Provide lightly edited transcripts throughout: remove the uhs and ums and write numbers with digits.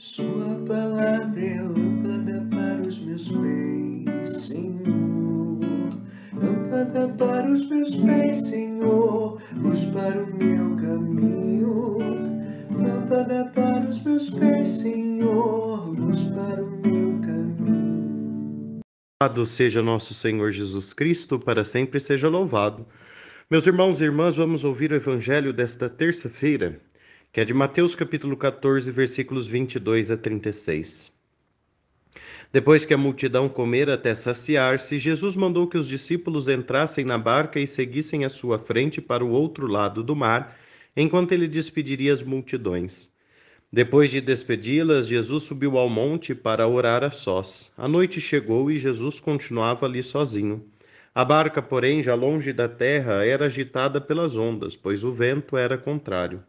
Sua palavra é lâmpada para os meus pés, Senhor. Lâmpada para os meus pés, Senhor. Luz para o meu caminho. Lâmpada para os meus pés, Senhor. Luz para o meu caminho. Louvado seja nosso Senhor Jesus Cristo, para sempre seja louvado. Meus irmãos e irmãs, vamos ouvir o Evangelho desta terça-feira, que é de Mateus capítulo 14, versículos 22 a 36. Depois que a multidão comera até saciar-se, Jesus mandou que os discípulos entrassem na barca e seguissem à sua frente para o outro lado do mar, enquanto ele despediria as multidões. Depois de despedi-las, Jesus subiu ao monte para orar a sós. A noite chegou e Jesus continuava ali sozinho. A barca, porém, já longe da terra, era agitada pelas ondas, pois o vento era contrário.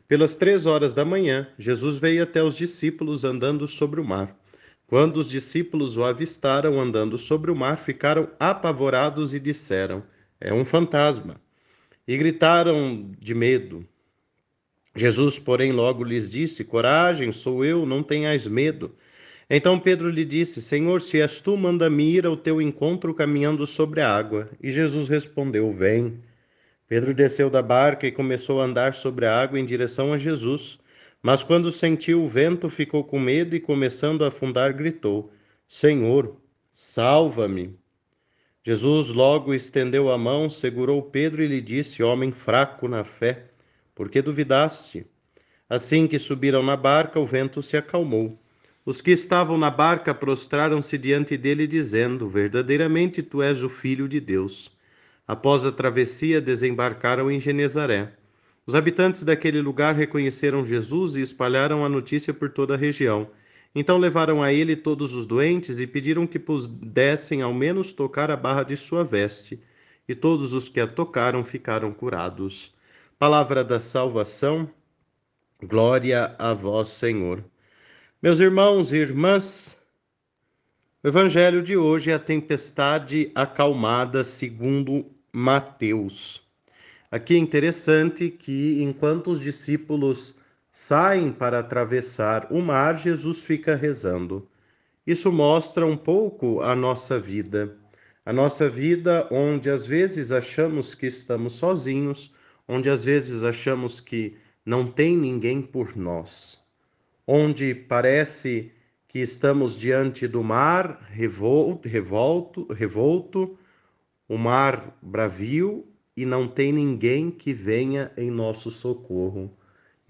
Pelas 3 horas da manhã, Jesus veio até os discípulos andando sobre o mar. Quando os discípulos o avistaram andando sobre o mar, ficaram apavorados e disseram: "É um fantasma!" E gritaram de medo. Jesus, porém, logo lhes disse: "Coragem, sou eu, não tenhais medo." Então Pedro lhe disse: "Senhor, se és tu, manda-me ir ao teu encontro caminhando sobre a água." E Jesus respondeu: "Vem." Pedro desceu da barca e começou a andar sobre a água em direção a Jesus. Mas quando sentiu o vento, ficou com medo e, começando a afundar, gritou: "Senhor, salva-me." Jesus logo estendeu a mão, segurou Pedro e lhe disse: "Homem fraco na fé, por que duvidaste?" Assim que subiram na barca, o vento se acalmou. Os que estavam na barca prostraram-se diante dele, dizendo: "Verdadeiramente tu és o Filho de Deus." Após a travessia, desembarcaram em Genezaré. Os habitantes daquele lugar reconheceram Jesus e espalharam a notícia por toda a região. Então levaram a ele todos os doentes e pediram que pudessem ao menos tocar a barra de sua veste. E todos os que a tocaram ficaram curados. Palavra da salvação. Glória a vós, Senhor. Meus irmãos e irmãs, o Evangelho de hoje é a tempestade acalmada segundo Mateus. Aqui é interessante que, enquanto os discípulos saem para atravessar o mar, Jesus fica rezando. Isso mostra um pouco a nossa vida. A nossa vida onde às vezes achamos que estamos sozinhos, onde às vezes achamos que não tem ninguém por nós, onde parece que estamos diante do mar revolto, o mar bravio, e não tem ninguém que venha em nosso socorro.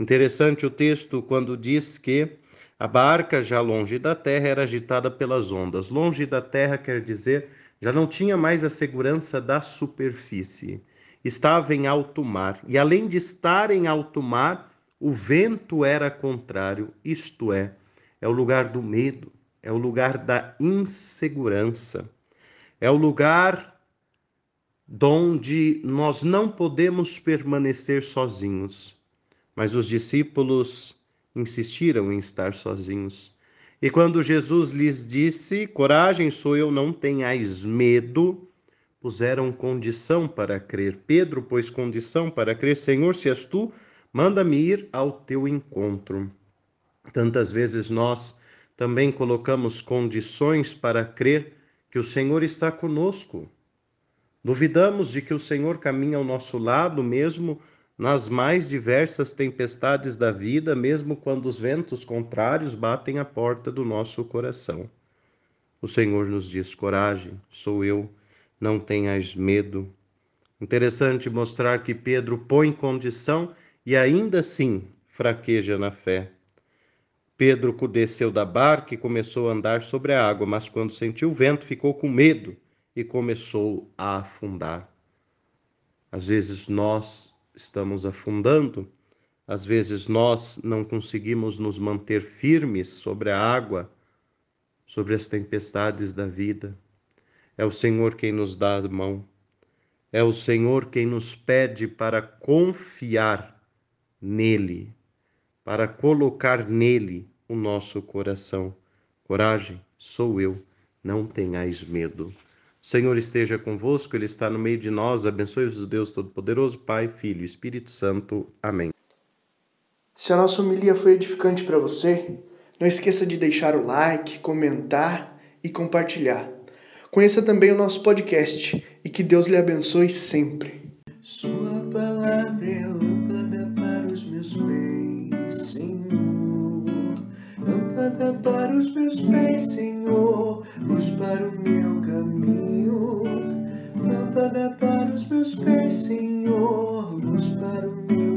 Interessante o texto quando diz que a barca, já longe da terra, era agitada pelas ondas. Longe da terra quer dizer, já não tinha mais a segurança da superfície. Estava em alto mar. E além de estar em alto mar, o vento era contrário, isto é o lugar do medo, é o lugar da insegurança, é o lugar onde nós não podemos permanecer sozinhos. Mas os discípulos insistiram em estar sozinhos. E quando Jesus lhes disse: "Coragem, sou eu, não tenhais medo", puseram condição para crer. Pedro pôs condição para crer: "Senhor, se és tu, manda-me ir ao teu encontro." Tantas vezes nós também colocamos condições para crer que o Senhor está conosco. Duvidamos de que o Senhor caminha ao nosso lado, mesmo nas mais diversas tempestades da vida, mesmo quando os ventos contrários batem à porta do nosso coração. O Senhor nos diz: "Coragem, sou eu, não tenhais medo." Interessante mostrar que Pedro põe condição e ainda assim fraqueja na fé. Pedro desceu da barca e começou a andar sobre a água, mas quando sentiu o vento, ficou com medo e começou a afundar. Às vezes nós estamos afundando, às vezes nós não conseguimos nos manter firmes sobre a água, sobre as tempestades da vida. É o Senhor quem nos dá a mão, é o Senhor quem nos pede para confiar nele, para colocar nele o nosso coração. Coragem, sou eu, não tenhais medo. O Senhor esteja convosco, Ele está no meio de nós. Abençoe-vos Deus Todo-Poderoso, Pai, Filho e Espírito Santo. Amém. Se a nossa homilia foi edificante para você, Não esqueça de deixar o like, comentar e compartilhar. Conheça também o nosso podcast e que Deus lhe abençoe sempre. Sua palavra é lâmpada para os meus pés, Senhor. Lâmpada para os meus pés, Senhor. Luz para o meu caminho. Lâmpada para os meus pés, Senhor. Luz para o meu